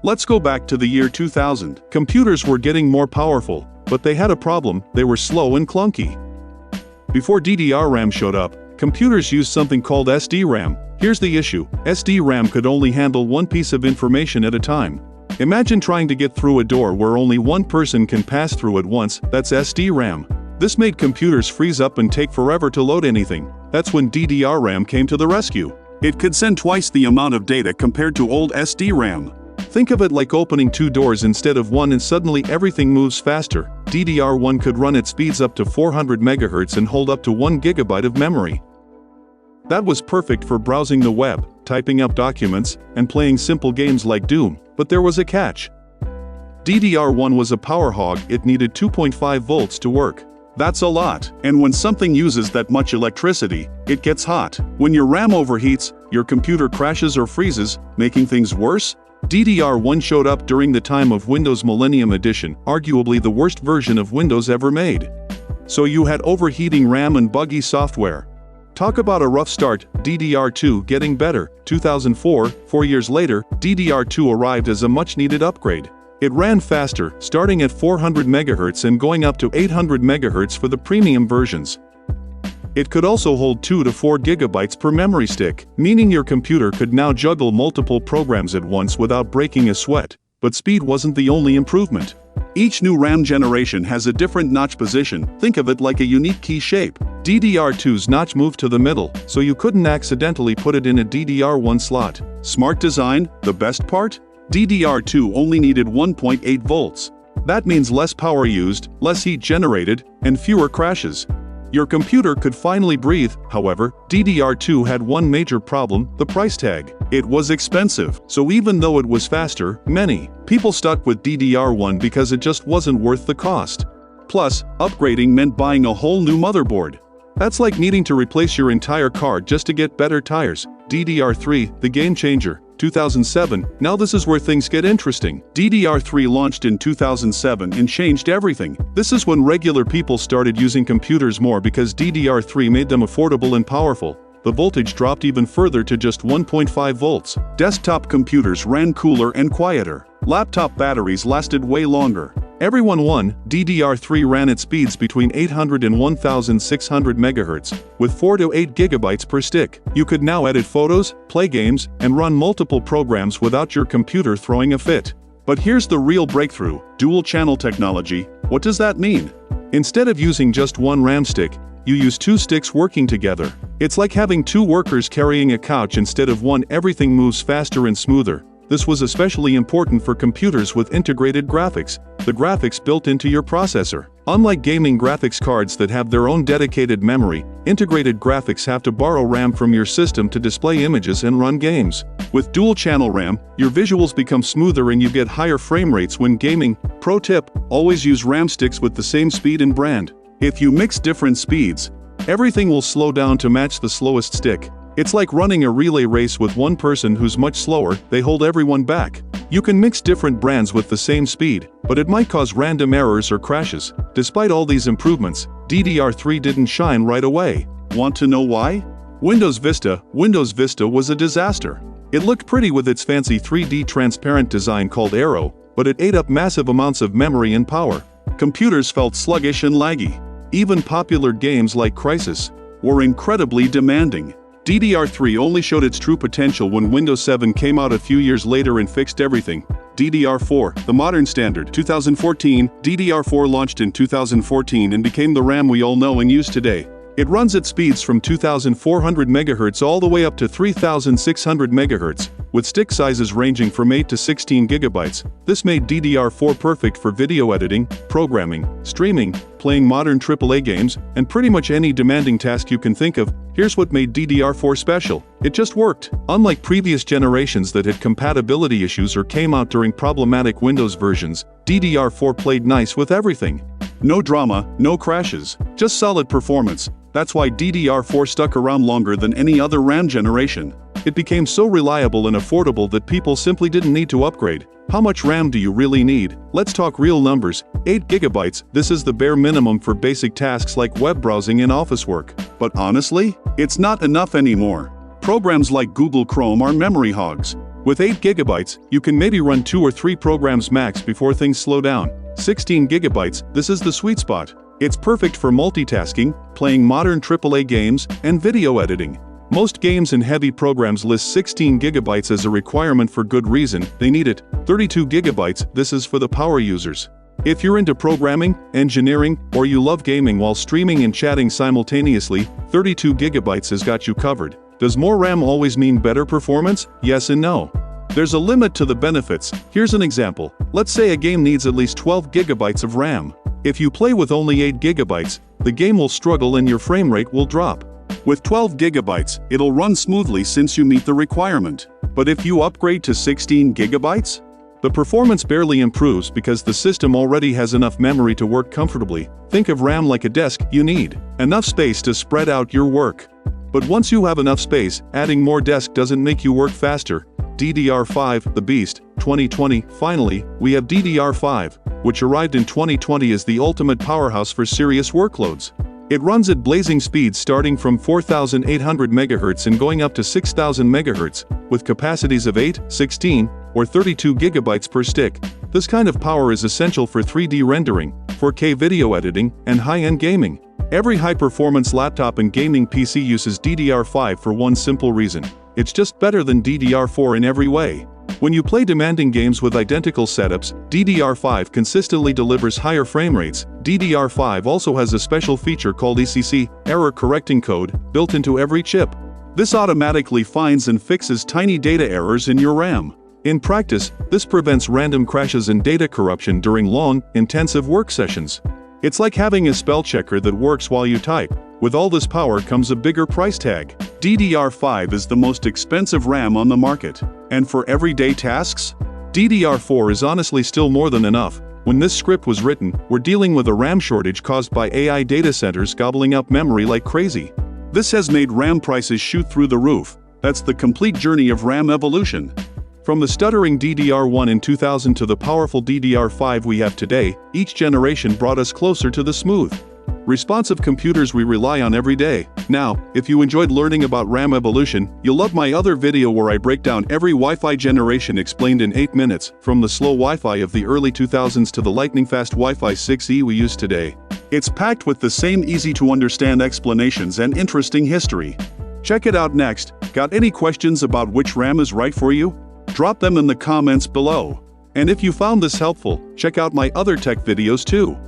Let's go back to the year 2000. Computers were getting more powerful, but they had a problem: they were slow and clunky. Before DDR-RAM showed up, computers used something called SDRAM. Here's the issue: SDRAM could only handle one piece of information at a time. Imagine trying to get through a door where only one person can pass through at once. That's SDRAM. This made computers freeze up and take forever to load anything. That's when DDR-RAM came to the rescue. It could send twice the amount of data compared to old SDRAM. Think of it like opening two doors instead of one, and suddenly everything moves faster. DDR1 could run at speeds up to 400 MHz and hold up to 1 GB of memory. That was perfect for browsing the web, typing up documents, and playing simple games like Doom. But there was a catch. DDR1 was a power hog. It needed 2.5 volts to work. That's a lot. And when something uses that much electricity, it gets hot. When your RAM overheats, your computer crashes or freezes, making things worse. DDR1 showed up during the time of Windows Millennium Edition, arguably the worst version of Windows ever made. So you had overheating RAM and buggy software. Talk about a rough start. DDR2 getting better. 2004, 4 years later, DDR2 arrived as a much-needed upgrade. It ran faster, starting at 400 MHz and going up to 800 MHz for the premium versions. It could also hold 2 to 4 GB per memory stick, meaning your computer could now juggle multiple programs at once without breaking a sweat. But speed wasn't the only improvement. Each new RAM generation has a different notch position. Think of it like a unique key shape. DDR2's notch moved to the middle, so you couldn't accidentally put it in a DDR1 slot. Smart design. The best part? DDR2 only needed 1.8 volts. That means less power used, less heat generated, and fewer crashes. Your computer could finally breathe. However, DDR2 had one major problem: the price tag. It was expensive, so even though it was faster, many people stuck with DDR1 because it just wasn't worth the cost. Plus, upgrading meant buying a whole new motherboard. That's like needing to replace your entire car just to get better tires. DDR3, the game changer. 2007, now this is where things get interesting. DDR3 launched in 2007 and changed everything. This is when regular people started using computers more because DDR3 made them affordable and powerful. The voltage dropped even further to just 1.5 volts. Desktop computers ran cooler and quieter. Laptop batteries lasted way longer. Everyone won. DDR3 ran at speeds between 800 and 1600 MHz, with 4 to 8 GB per stick. You could now edit photos, play games, and run multiple programs without your computer throwing a fit. But here's the real breakthrough: dual-channel technology. What does that mean? Instead of using just one RAM stick, you use two sticks working together. It's like having two workers carrying a couch instead of one. Everything moves faster and smoother. This was especially important for computers with integrated graphics, the graphics built into your processor. Unlike gaming graphics cards that have their own dedicated memory, integrated graphics have to borrow RAM from your system to display images and run games. With dual-channel RAM, your visuals become smoother and you get higher frame rates when gaming. Pro tip: always use RAM sticks with the same speed and brand. If you mix different speeds, everything will slow down to match the slowest stick. It's like running a relay race with one person who's much slower. They hold everyone back. You can mix different brands with the same speed, but it might cause random errors or crashes. Despite all these improvements, DDR3 didn't shine right away. Want to know why? Windows Vista was a disaster. It looked pretty with its fancy 3D transparent design called Aero, but it ate up massive amounts of memory and power. Computers felt sluggish and laggy. Even popular games like Crysis were incredibly demanding. DDR3 only showed its true potential when Windows 7 came out a few years later and fixed everything. DDR4, the modern standard. 2014, DDR4 launched in 2014 and became the RAM we all know and use today. It runs at speeds from 2400 MHz all the way up to 3600 MHz, with stick sizes ranging from 8 to 16 GB. This made DDR4 perfect for video editing, programming, streaming, playing modern AAA games, and pretty much any demanding task you can think of. Here's what made DDR4 special: it just worked. Unlike previous generations that had compatibility issues or came out during problematic Windows versions, DDR4 played nice with everything. No drama, no crashes, just solid performance. That's why DDR4 stuck around longer than any other RAM generation. It became so reliable and affordable that people simply didn't need to upgrade. How much RAM do you really need? Let's talk real numbers. 8 GB, this is the bare minimum for basic tasks like web browsing and office work. But honestly, it's not enough anymore. Programs like Google Chrome are memory hogs. With 8 GB, you can maybe run 2 or 3 programs max before things slow down. 16 GB, this is the sweet spot. It's perfect for multitasking, playing modern AAA games, and video editing. Most games and heavy programs list 16 GB as a requirement for good reason, they need it. 32 GB, this is for the power users. If you're into programming, engineering, or you love gaming while streaming and chatting simultaneously, 32 GB has got you covered. Does more RAM always mean better performance? Yes and no. There's a limit to the benefits. Here's an example. Let's say a game needs at least 12 GB of RAM. If you play with only 8 GB, the game will struggle and your frame rate will drop. With 12 GB, it'll run smoothly since you meet the requirement. But if you upgrade to 16 GB, the performance barely improves because the system already has enough memory to work comfortably. Think of RAM like a desk. You need enough space to spread out your work. But once you have enough space, adding more desk doesn't make you work faster. DDR5, the beast, 2020. Finally, we have DDR5, which arrived in 2020 as the ultimate powerhouse for serious workloads. It runs at blazing speeds starting from 4,800 MHz and going up to 6,000 MHz, with capacities of 8, 16, or 32 GB per stick. This kind of power is essential for 3D rendering, 4K video editing, and high-end gaming. Every high-performance laptop and gaming PC uses DDR5 for one simple reason. It's just better than DDR4 in every way. When you play demanding games with identical setups, DDR5 consistently delivers higher frame rates. DDR5 also has a special feature called ECC, error correcting code, built into every chip. This automatically finds and fixes tiny data errors in your RAM. In practice, this prevents random crashes and data corruption during long, intensive work sessions. It's like having a spell checker that works while you type. With all this power comes a bigger price tag. DDR5 is the most expensive RAM on the market. And for everyday tasks? DDR4 is honestly still more than enough. When this script was written, we're dealing with a RAM shortage caused by AI data centers gobbling up memory like crazy. This has made RAM prices shoot through the roof. That's the complete journey of RAM evolution. From the stuttering DDR1 in 2000 to the powerful DDR5 we have today, each generation brought us closer to the smooth, responsive computers we rely on every day. Now, if you enjoyed learning about RAM evolution, you'll love my other video where I break down every Wi-Fi generation explained in 8 minutes, from the slow Wi-Fi of the early 2000s to the lightning-fast Wi-Fi 6E we use today. It's packed with the same easy-to-understand explanations and interesting history. Check it out next. Got any questions about which RAM is right for you? Drop them in the comments below. And if you found this helpful, check out my other tech videos too.